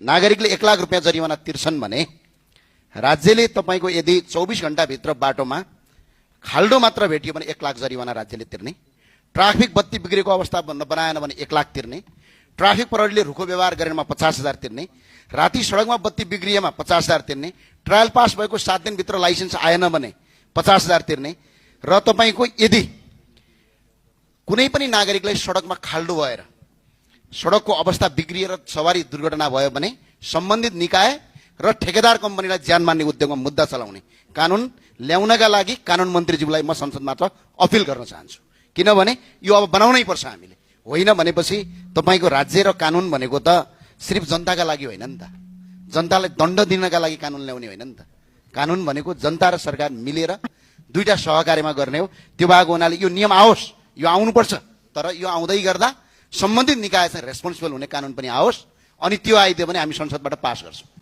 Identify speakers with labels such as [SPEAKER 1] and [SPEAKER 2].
[SPEAKER 1] नागरिकले 1 लाख रुपैयाँ जरिवाना तिर्छन् भने राज्यले तपाईको यदि 24 घण्टाभित्र बाटोमा खाल्डो मात्र भेटियो भने 1 लाख जरिवाना राज्यले तिर्ने, ट्राफिक बत्ती बिग्रेको अवस्था बनाएन भने 1 लाख तिर्ने, ट्राफिक प्रहरीले रुखो व्यवहार गरेमा 50,000 तिर्ने, राति सडकमा बत्ती बिग्रिएमा 50,000 तिर्ने, ट्रायल पास भएको 7 दिनभित्र लाइसेन्स आएन भने 50,000 तिर्ने र तपाईको यदि कुनै पनि नागरिकलाई सडकमा खाल्डो भएर सडकको अवस्था बिग्रिएर सवारी दुर्घटना भयो भने सम्बन्धित निकाय र ठेकेदार कम्पनीलाई ज्यान मान्ने उद्योगमा मुद्दा चलाउने कानुन ल्याउनका लागि कानुन मन्त्रीज्यूलाई म संसदमा अपिल गर्न चाहन्छु। किनभने यो अब बनाउनै पर्छ हामीले, होइन भनेपछि तपाईको राज्य र कानुन भनेको त सिर्फ जनताका लागि होइन नि त, जनतालाई दण्ड दिनका लागि कानुन ल्याउने होइन नि त। कानुन भनेको जनता र सरकार मिलेर दुईटा सहकार्यमा गर्ने हो। त्यो भएको हुनाले यो नियम आओस्, यो आउनुपर्छ, तर यो आउँदै गर्दा सम्बन्धित निकाय चाहिँ रेस्पोन्सिबल हुने कानुन पनि आओस्, अनि त्यो आइदियो भने हामी संसदबाट पास गर्छौँ।